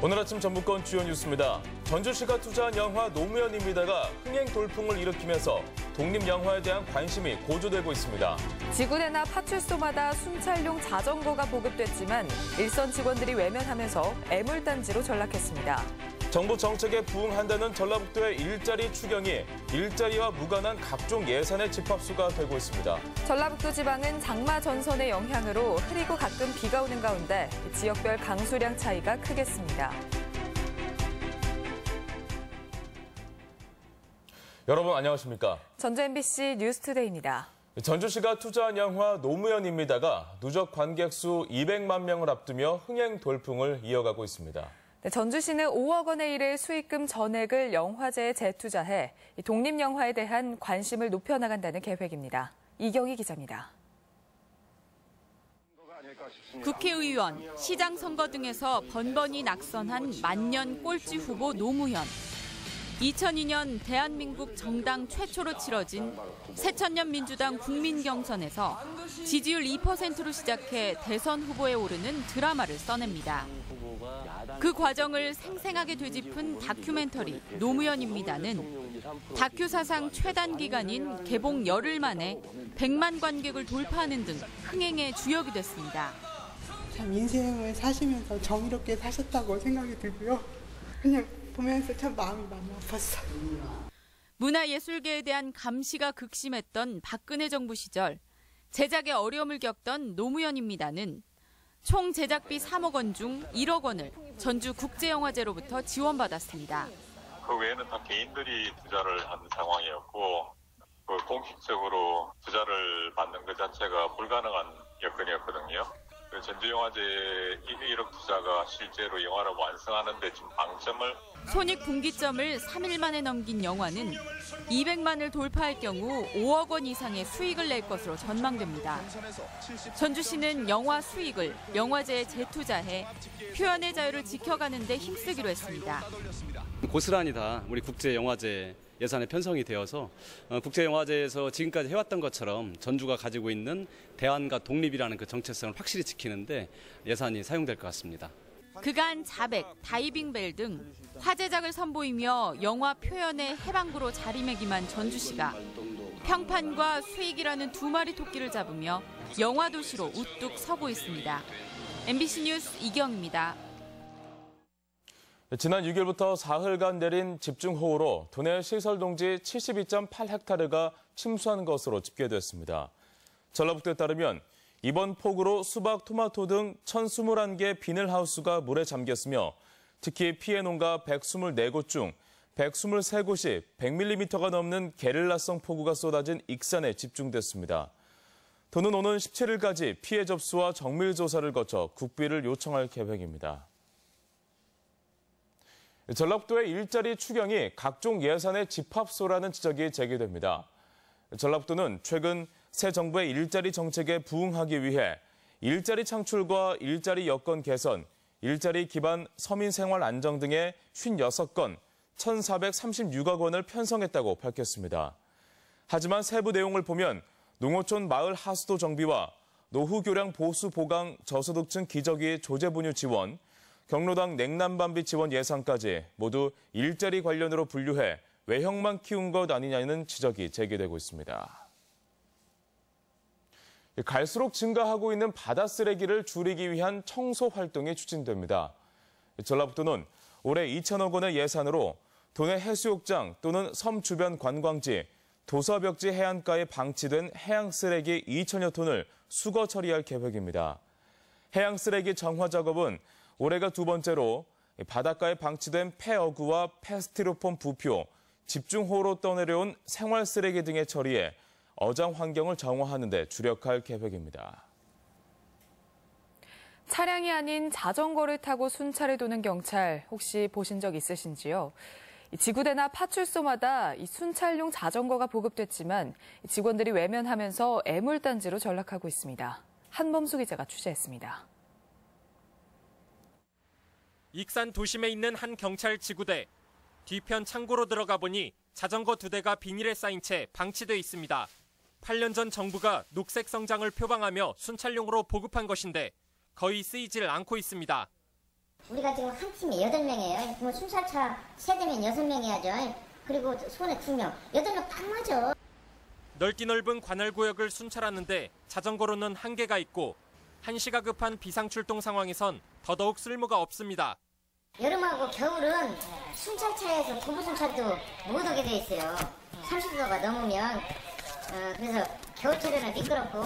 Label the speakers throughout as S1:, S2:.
S1: 오늘 아침 전북권 주요 뉴스입니다. 전주시가 투자한 영화 노무현입니다가 흥행 돌풍을 일으키면서 독립영화에 대한 관심이 고조되고 있습니다.
S2: 지구대나 파출소마다 순찰용 자전거가 보급됐지만 일선 직원들이 외면하면서 애물단지로 전락했습니다.
S1: 정부 정책에 부응한다는 전라북도의 일자리 추경이 일자리와 무관한 각종 예산의 집합수가 되고 있습니다.
S2: 전라북도 지방은 장마 전선의 영향으로 흐리고 가끔 비가 오는 가운데 지역별 강수량 차이가 크겠습니다.
S1: 여러분 안녕하십니까?
S2: 전주 MBC 뉴스투데이입니다.
S1: 전주시가 투자한 영화 노무현입니다가 누적 관객 수 200만 명을 앞두며 흥행 돌풍을 이어가고 있습니다.
S2: 전주시는 5억 원에 이를 수익금 전액을 영화제에 재투자해 독립영화에 대한 관심을 높여나간다는 계획입니다. 이경희 기자입니다.
S3: 국회의원, 시장 선거 등에서 번번이 낙선한 만년 꼴찌 후보 노무현. 2002년 대한민국 정당 최초로 치러진 새천년 민주당 국민경선에서 지지율 2%로 시작해 대선 후보에 오르는 드라마를 써냅니다. 그 과정을 생생하게 되짚은 다큐멘터리 노무현입니다는 다큐 사상 최단 기간인 개봉 열흘 만에 100만 관객을 돌파하는 등 흥행의 주역이 됐습니다.
S4: 참 인생을 사시면서 정의롭게 사셨다고 생각이 들고요. 그냥 보면서 참 마음이 많이 아팠어요.
S3: 문화예술계에 대한 감시가 극심했던 박근혜 정부 시절 제작에 어려움을 겪던 노무현입니다는 총 제작비 3억 원 중 1억 원을 전주국제영화제로부터 지원받았습니다.
S5: 그 외에는 다 개인들이 투자를 한 상황이었고 공식적으로 투자를 받는 것 자체가 불가능한 여건이었거든요. 전주영화제 1억 투자가 실제로 영화를 완성하는 데 좀 방점을
S3: 손익분기점을 3일 만에 넘긴 영화는 200만을 돌파할 경우 5억 원 이상의 수익을 낼 것으로 전망됩니다. 전주시는 영화 수익을 영화제에 재투자해 표현의 자유를 지켜가는 데 힘쓰기로 했습니다.
S6: 고스란히 다 우리 국제영화제 예산에 편성이 되어서 국제영화제에서 지금까지 해왔던 것처럼 전주가 가지고 있는 대안과 독립이라는 그 정체성을 확실히 지키는데 예산이 사용될 것 같습니다.
S3: 그간 자백, 다이빙벨 등 화제작을 선보이며 영화 표현의 해방구로 자리매김한 전주시가 평판과 수익이라는 두 마리 토끼를 잡으며 영화 도시로 우뚝 서고 있습니다. MBC 뉴스 이경입니다.
S1: 지난 6일부터 사흘간 내린 집중호우로 도내 시설동지 72.8헥타르가 침수한 것으로 집계됐습니다. 전라북도에 따르면 이번 폭우로 수박, 토마토 등 1,021개 비닐하우스가 물에 잠겼으며 특히 피해 농가 124곳 중 123곳이 100mm가 넘는 게릴라성 폭우가 쏟아진 익산에 집중됐습니다. 도는 오는 17일까지 피해 접수와 정밀 조사를 거쳐 국비를 요청할 계획입니다. 전라북도의 일자리 추경이 각종 예산의 집합소라는 지적이 제기됩니다. 전라북도는 최근 새 정부의 일자리 정책에 부응하기 위해 일자리 창출과 일자리 여건 개선, 일자리 기반 서민 생활 안정 등의 56건, 1,436억 원을 편성했다고 밝혔습니다. 하지만 세부 내용을 보면 농어촌 마을 하수도 정비와 노후 교량 보수 보강 저소득층 기저귀 조제 분유 지원, 경로당 냉난방비 지원 예산까지 모두 일자리 관련으로 분류해 외형만 키운 것 아니냐는 지적이 제기되고 있습니다. 갈수록 증가하고 있는 바다 쓰레기를 줄이기 위한 청소 활동이 추진됩니다. 전라북도는 올해 2천억 원의 예산으로 도내 해수욕장 또는 섬 주변 관광지, 도서벽지 해안가에 방치된 해양 쓰레기 2천여 톤을 수거 처리할 계획입니다. 해양 쓰레기 정화 작업은 올해가 두 번째로 바닷가에 방치된 폐어구와 폐스티로폼 부표, 집중호우로 떠내려온 생활 쓰레기 등의 처리에 어장 환경을 정화하는 데 주력할 계획입니다.
S2: 차량이 아닌 자전거를 타고 순찰을 도는 경찰 혹시 보신 적 있으신지요? 지구대나 파출소마다 이 순찰용 자전거가 보급됐지만 직원들이 외면하면서 애물단지로 전락하고 있습니다. 한범수 기자가 취재했습니다.
S7: 익산 도심에 있는 한 경찰 지구대. 뒤편 창고로 들어가 보니 자전거 2대가 비닐에 쌓인 채 방치돼 있습니다. 8년 전 정부가 녹색 성장을 표방하며 순찰용으로 보급한 것인데 거의 쓰이질 않고 있습니다.
S8: 우리가 지금 한 팀에 8명이에요. 뭐 순찰차 3대면 6명 해야죠. 그리고 손에 2명, 8명 딱 맞아.
S7: 넓기 넓은 관할구역을 순찰하는데 자전거로는 한계가 있고 한시가 급한 비상출동 상황에선 더더욱 쓸모가 없습니다.
S8: 여름하고 겨울은 순찰차에서 도보 순찰도 못 오게 돼 있어요. 30도가 넘으면 그래서 겨울철에는 미끄럽고.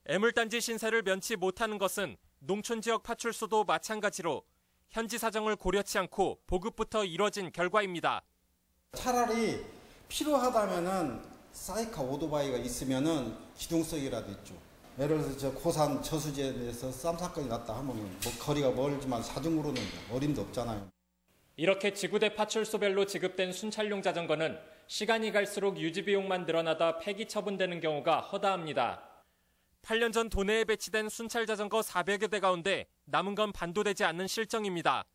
S7: 애물단지 신세를 면치 못하는 것은 농촌 지역 파출소도 마찬가지로 현지 사정을 고려치 않고 보급부터 이뤄진 결과입니다.
S9: 차라리 필요하다면은 사이카 오토바이가 있으면은 기동성이라도 있죠. 예를 들어서 저 고산 저수지에서 쌈 사건이 났다 하면 뭐 거리가 멀지만 자전거로는 어림도 없잖아요.
S7: 이렇게 지구대 파출소별로 지급된 순찰용 자전거는 시간이 갈수록 유지 비용만 늘어나다 폐기 처분되는 경우가 허다합니다. 8년 전 도내에 배치된 순찰 자전거 400여 대 가운데 남은 건 반도 되지 않는 실정입니다.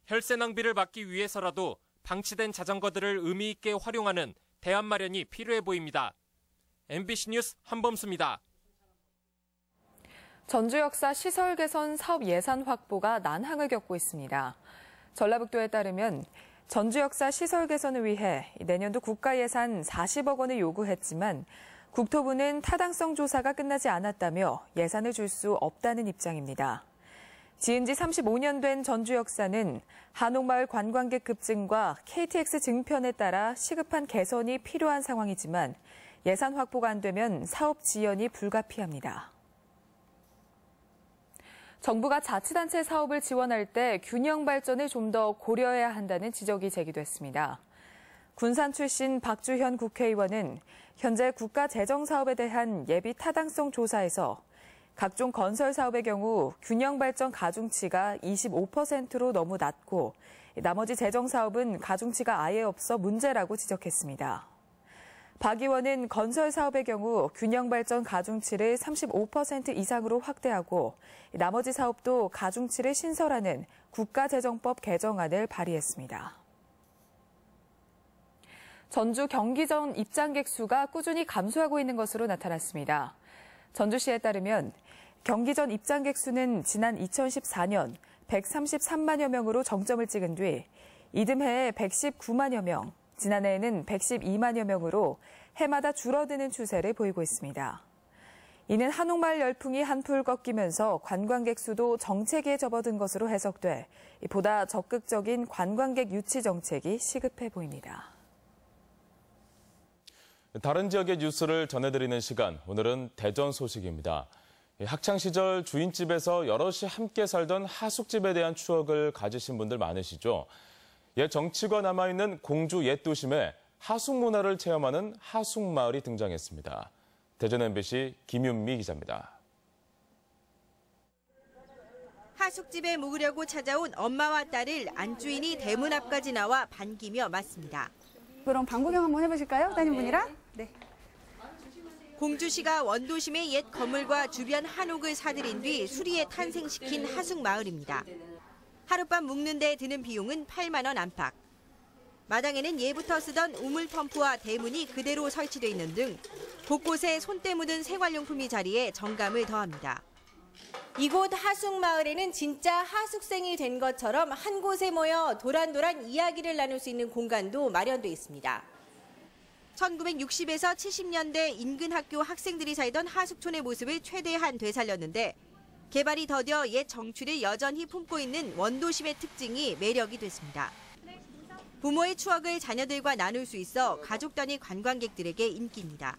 S7: 혈세 낭비를 막기 위해서라도 방치된 자전거들을 의미 있게 활용하는 대안 마련이 필요해 보입니다. MBC 뉴스 한범수입니다.
S2: 전주 역사 시설 개선 사업 예산 확보가 난항을 겪고 있습니다. 전라북도에 따르면 전주 역사 시설 개선을 위해 내년도 국가 예산 40억 원을 요구했지만 국토부는 타당성 조사가 끝나지 않았다며 예산을 줄 수 없다는 입장입니다. 지은 지 35년 된 전주 역사는 한옥마을 관광객 급증과 KTX 증편에 따라 시급한 개선이 필요한 상황이지만 예산 확보가 안 되면 사업 지연이 불가피합니다. 정부가 자치단체 사업을 지원할 때 균형 발전을 좀 더 고려해야 한다는 지적이 제기됐습니다. 군산 출신 박주현 국회의원은 현재 국가 재정 사업에 대한 예비 타당성 조사에서 각종 건설 사업의 경우 균형 발전 가중치가 25%로 너무 낮고 나머지 재정 사업은 가중치가 아예 없어 문제라고 지적했습니다. 박 의원은 건설 사업의 경우 균형 발전 가중치를 35% 이상으로 확대하고 나머지 사업도 가중치를 신설하는 국가재정법 개정안을 발의했습니다. 전주 경기전 입장객 수가 꾸준히 감소하고 있는 것으로 나타났습니다. 전주시에 따르면 경기전 입장객 수는 지난 2014년 133만여 명으로 정점을 찍은 뒤 이듬해에 119만여 명, 지난해에는 112만여 명으로 해마다 줄어드는 추세를 보이고 있습니다. 이는 한옥마을 열풍이 한풀 꺾이면서 관광객 수도 정체기에 접어든 것으로 해석돼 보다 적극적인 관광객 유치 정책이 시급해 보입니다.
S1: 다른 지역의 뉴스를 전해드리는 시간, 오늘은 대전 소식입니다. 학창시절 주인집에서 여럿이 함께 살던 하숙집에 대한 추억을 가지신 분들 많으시죠? 옛 정치가 남아있는 공주 옛 도심에 하숙 문화를 체험하는 하숙마을이 등장했습니다. 대전 MBC 김윤미 기자입니다.
S10: 하숙집에 묵으려고 찾아온 엄마와 딸을 안주인이 대문 앞까지 나와 반기며 맞습니다.
S11: 그럼 방 구경 한번 해보실까요? 따님분이랑? 네.
S10: 공주시가 원도심의 옛 건물과 주변 한옥을 사들인 뒤 수리에 탄생시킨 하숙마을입니다. 하룻밤 묵는 데 드는 비용은 8만 원 안팎. 마당에는 예부터 쓰던 우물 펌프와 대문이 그대로 설치돼 있는 등 곳곳에 손때 묻은 생활용품이 자리에 정감을 더합니다.
S12: 이곳 하숙마을에는 진짜 하숙생이 된 것처럼 한 곳에 모여 도란도란 이야기를 나눌 수 있는 공간도 마련돼 있습니다.
S10: 1960에서 70년대 인근 학교 학생들이 살던 하숙촌의 모습을 최대한 되살렸는데 개발이 더뎌 옛 정취를 여전히 품고 있는 원도심의 특징이 매력이 됐습니다. 부모의 추억을 자녀들과 나눌 수 있어 가족 단위 관광객들에게 인기입니다.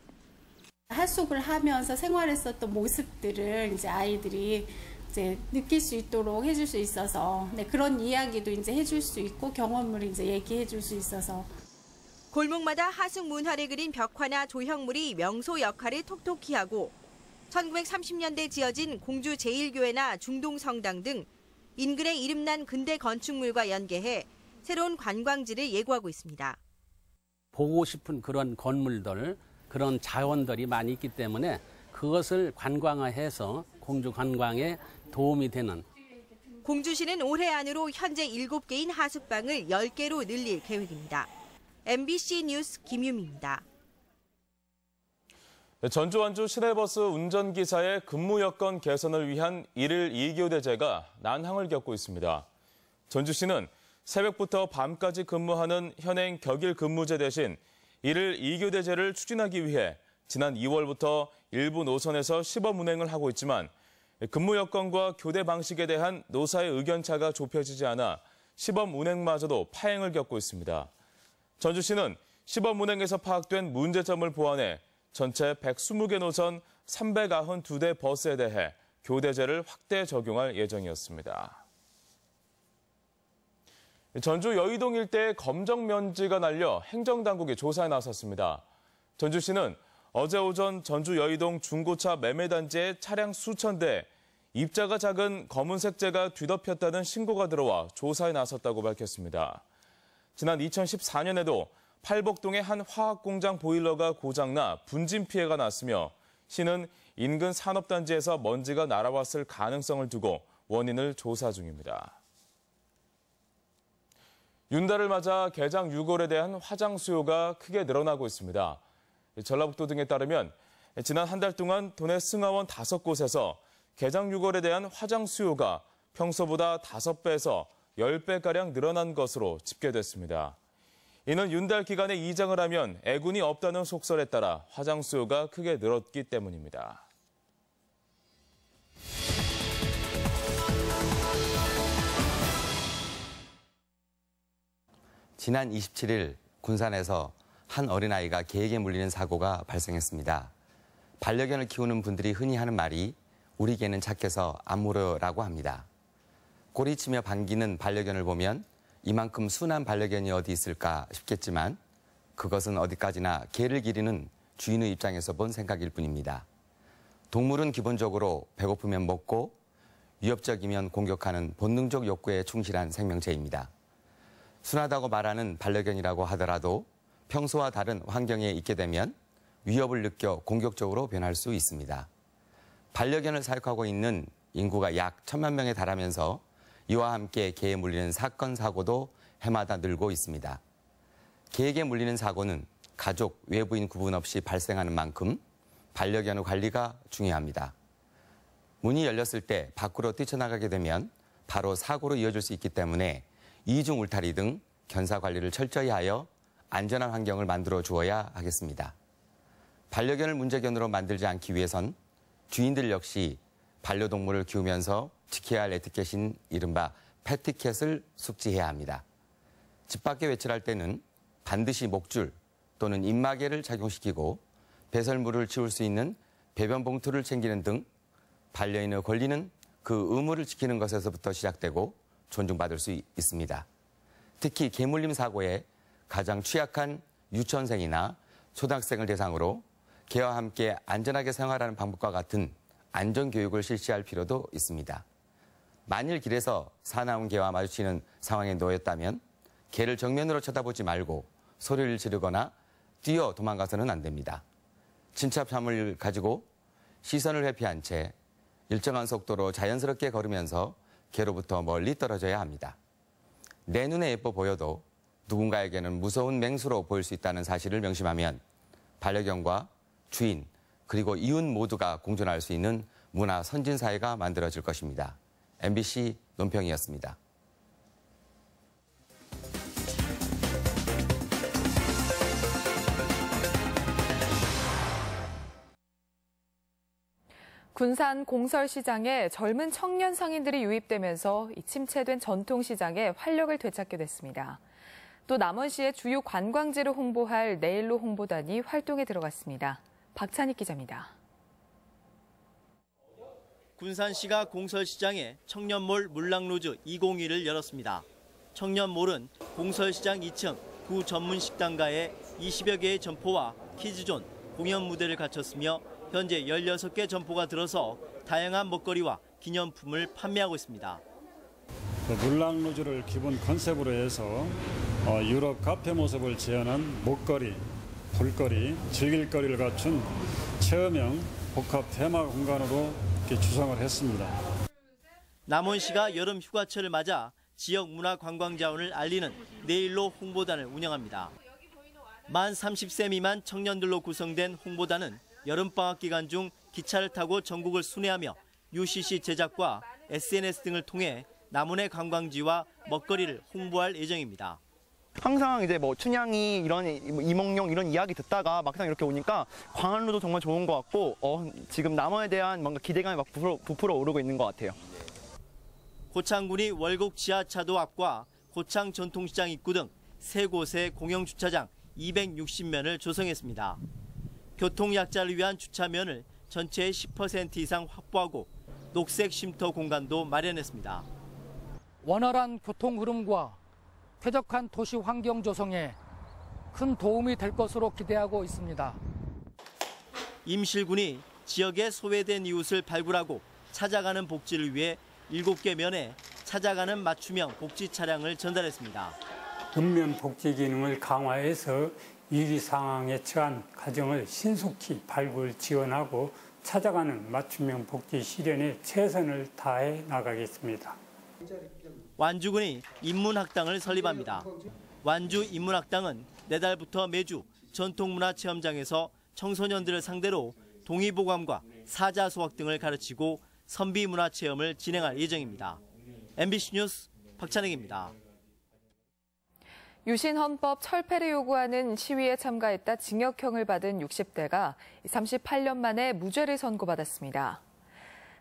S13: 하숙을 하면서 생활했었던 모습들을 이제 아이들이 이제 느낄 수 있도록 해줄 수 있어서 그런 이야기도 이제 해줄 수 있고 경험을 이제 얘기해 줄 수 있어서
S10: 골목마다 하숙 문화를 그린 벽화나 조형물이 명소 역할을 톡톡히 하고 1930년대 지어진 공주 제1교회나 중동성당 등 인근의 이름난 근대 건축물과 연계해 새로운 관광지를 예고하고 있습니다.
S14: 보고 싶은 그런 건물들, 그런 자원들이 많이 있기 때문에 그것을 관광화해서 공주 관광에 도움이 되는.
S10: 공주시는 올해 안으로 현재 7개인 하숙방을 10개로 늘릴 계획입니다. MBC 뉴스 김유미입니다.
S1: 전주 완주 시내버스 운전기사의 근무 여건 개선을 위한 1일 2교대제가 난항을 겪고 있습니다. 전주시는 새벽부터 밤까지 근무하는 현행 격일 근무제 대신 1일 2교대제를 추진하기 위해 지난 2월부터 일부 노선에서 시범 운행을 하고 있지만 근무 여건과 교대 방식에 대한 노사의 의견차가 좁혀지지 않아 시범 운행마저도 파행을 겪고 있습니다. 전주시는 시범 운행에서 파악된 문제점을 보완해 전체 120개 노선 392대 버스에 대해 교대제를 확대 적용할 예정이었습니다. 전주 여의동 일대에 검정 면지가 날려 행정당국이 조사에 나섰습니다. 전주시는 어제 오전 전주 여의동 중고차 매매단지에 차량 수천 대, 입자가 작은 검은색재가 뒤덮였다는 신고가 들어와 조사에 나섰다고 밝혔습니다. 지난 2014년에도 팔복동의 한 화학공장 보일러가 고장나 분진 피해가 났으며 시는 인근 산업단지에서 먼지가 날아왔을 가능성을 두고 원인을 조사 중입니다. 윤달을 맞아 개장 유골에 대한 화장 수요가 크게 늘어나고 있습니다. 전라북도 등에 따르면 지난 한 달 동안 도내 승하원 5곳에서 개장 유골에 대한 화장 수요가 평소보다 5배에서 10배가량 늘어난 것으로 집계됐습니다. 이는 윤달 기간에 이장을 하면 애군이 없다는 속설에 따라 화장 수요가 크게 늘었기 때문입니다.
S15: 지난 27일 군산에서 한 어린아이가 개에게 물리는 사고가 발생했습니다. 반려견을 키우는 분들이 흔히 하는 말이 우리 개는 착해서 안 물어요라고 합니다. 꼬리치며 반기는 반려견을 보면 이만큼 순한 반려견이 어디 있을까 싶겠지만 그것은 어디까지나 개를 기르는 주인의 입장에서 본 생각일 뿐입니다. 동물은 기본적으로 배고프면 먹고 위협적이면 공격하는 본능적 욕구에 충실한 생명체입니다. 순하다고 말하는 반려견이라고 하더라도 평소와 다른 환경에 있게 되면 위협을 느껴 공격적으로 변할 수 있습니다. 반려견을 사육하고 있는 인구가 약 1,000만 명에 달하면서 이와 함께 개에 물리는 사건, 사고도 해마다 늘고 있습니다. 개에게 물리는 사고는 가족, 외부인 구분 없이 발생하는 만큼 반려견의 관리가 중요합니다. 문이 열렸을 때 밖으로 뛰쳐나가게 되면 바로 사고로 이어질 수 있기 때문에 이중 울타리 등 견사 관리를 철저히 하여 안전한 환경을 만들어 주어야 하겠습니다. 반려견을 문제견으로 만들지 않기 위해선 주인들 역시 반려동물을 키우면서 지켜야 할 에티켓인 이른바 패티켓을 숙지해야 합니다. 집 밖에 외출할 때는 반드시 목줄 또는 입마개를 착용시키고 배설물을 치울 수 있는 배변 봉투를 챙기는 등 반려인의 권리는 그 의무를 지키는 것에서부터 시작되고 존중받을 수 있습니다. 특히 개물림 사고에 가장 취약한 유치원생이나 초등학생을 대상으로 개와 함께 안전하게 생활하는 방법과 같은 안전교육을 실시할 필요도 있습니다. 만일 길에서 사나운 개와 마주치는 상황에 놓였다면 개를 정면으로 쳐다보지 말고 소리를 지르거나 뛰어 도망가서는 안 됩니다. 침착함을 가지고 시선을 회피한 채 일정한 속도로 자연스럽게 걸으면서 개로부터 멀리 떨어져야 합니다. 내 눈에 예뻐 보여도 누군가에게는 무서운 맹수로 보일 수 있다는 사실을 명심하면 반려견과 주인 그리고 이웃 모두가 공존할 수 있는 문화 선진사회가 만들어질 것입니다. MBC 논평이었습니다.
S2: 군산 공설시장에 젊은 청년 상인들이 유입되면서 침체된 전통시장에 활력을 되찾게 됐습니다. 또 남원시의 주요 관광지를 홍보할 네일로 홍보단이 활동에 들어갔습니다. 박찬익 기자입니다.
S16: 군산시가 공설시장에 청년몰 물랑루즈 202를 열었습니다. 청년몰은 공설시장 2층 구 전문 식당가에 20여 개의 점포와 키즈존, 공연 무대를 갖췄으며 현재 16개 점포가 들어서 다양한 먹거리와 기념품을 판매하고 있습니다.
S17: 물랑루즈를 기본 컨셉으로 해서 유럽 카페 모습을 재현한 먹거리, 볼거리, 즐길거리를 갖춘 체험형 복합 테마 공간으로 이렇게 주성을 했습니다.
S16: 남원시가 여름 휴가철을 맞아 지역 문화 관광 자원을 알리는 네일로 홍보단을 운영합니다. 만 30세 미만 청년들로 구성된 홍보단은 여름방학 기간 중 기차를 타고 전국을 순회하며 UCC 제작과 SNS 등을 통해 남원의 관광지와 먹거리를 홍보할 예정입니다.
S18: 항상 이제 뭐 춘향이 이런 이몽룡 이런 이야기 듣다가 막상 이렇게 오니까 광안루도 정말 좋은 것 같고 지금 남원에 대한 뭔가 기대감이 막 부풀어 오르고 있는 것 같아요.
S16: 고창군이 월곡 지하차도 앞과 고창 전통시장 입구 등 세 곳의 공영 주차장 260면을 조성했습니다. 교통약자를 위한 주차면을 전체의 10% 이상 확보하고 녹색 쉼터 공간도 마련했습니다.
S19: 원활한 교통 흐름과 쾌적한 도시 환경 조성에 큰 도움이 될 것으로 기대하고 있습니다.
S16: 임실군이 지역의 소외된 이웃을 발굴하고 찾아가는 복지를 위해 7개 면에 찾아가는 맞춤형 복지 차량을 전달했습니다.
S20: 읍면 복지 기능을 강화해서 위기 상황에 처한 가정을 신속히 발굴 지원하고 찾아가는 맞춤형 복지 실현에 최선을 다해 나가겠습니다.
S16: 완주군이 인문학당을 설립합니다. 완주 인문학당은 내달부터 매주 전통문화체험장에서 청소년들을 상대로 동의보감과 사자수학 등을 가르치고 선비문화체험을 진행할 예정입니다. MBC 뉴스 박찬익입니다.
S2: 유신 헌법 철폐를 요구하는 시위에 참가했다 징역형을 받은 60대가 38년 만에 무죄를 선고받았습니다.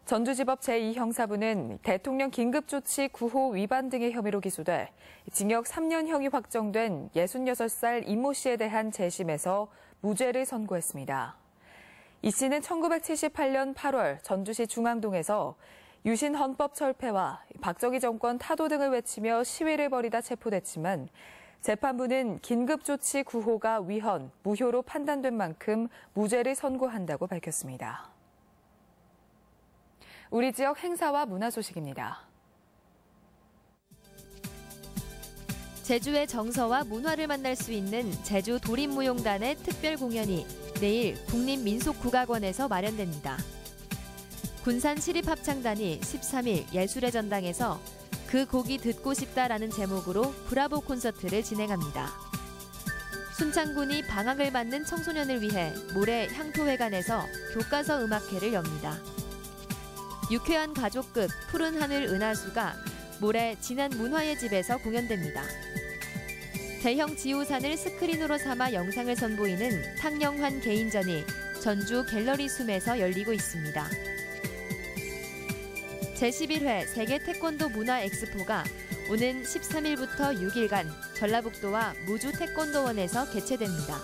S2: 전주지법 제2형사부는 대통령 긴급조치 9호 위반 등의 혐의로 기소돼 징역 3년형이 확정된 66살 이모 씨에 대한 재심에서 무죄를 선고했습니다. 이 씨는 1978년 8월 전주시 중앙동에서 유신 헌법 철폐와 박정희 정권 타도 등을 외치며 시위를 벌이다 체포됐지만 재판부는 긴급조치 9호가 위헌, 무효로 판단된 만큼 무죄를 선고한다고 밝혔습니다. 우리 지역 행사와 문화 소식입니다.
S21: 제주의 정서와 문화를 만날 수 있는 제주 도립무용단의 특별 공연이 내일 국립민속국악원에서 마련됩니다. 군산시립합창단이 13일 예술의 전당에서 그 곡이 듣고 싶다라는 제목으로 브라보 콘서트를 진행합니다. 순창군이 방학을 맞는 청소년을 위해 모레 향토회관에서 교과서 음악회를 엽니다. 유쾌한 가족극 푸른 하늘 은하수가 모레 진안 문화의 집에서 공연됩니다. 대형 지우산을 스크린으로 삼아 영상을 선보이는 탕영환 개인전이 전주 갤러리 숨에서 열리고 있습니다. 제11회 세계 태권도 문화 엑스포가 오는 13일부터 6일간 전라북도와 무주 태권도원에서 개최됩니다.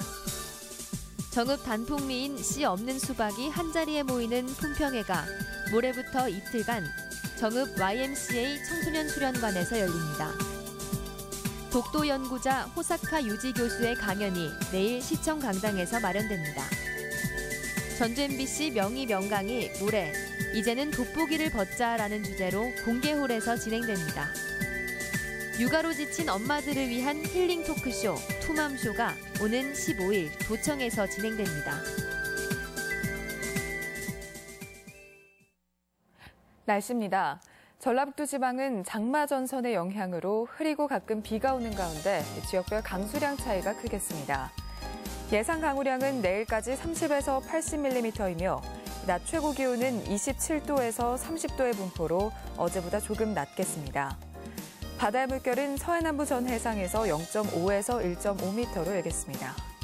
S21: 정읍 단풍미인 씨 없는 수박이 한자리에 모이는 품평회가 모레부터 이틀간 정읍 YMCA 청소년 수련관에서 열립니다. 독도 연구자 호사카 유지 교수의 강연이 내일 시청 강당에서 마련됩니다. 전주 MBC 명의 명강이 모레 이제는 돋보기를 벗자라는 주제로 공개홀에서 진행됩니다. 육아로 지친 엄마들을 위한 힐링 토크쇼 투맘쇼가 오는 15일 도청에서 진행됩니다.
S2: 날씨입니다. 전라북도 지방은 장마 전선의 영향으로 흐리고 가끔 비가 오는 가운데 지역별 강수량 차이가 크겠습니다. 예상 강우량은 내일까지 30에서 80mm이며 낮 최고 기온은 27도에서 30도의 분포로 어제보다 조금 낮겠습니다. 바다의 물결은 서해남부 전 해상에서 0.5에서 1.5m로 일겠습니다.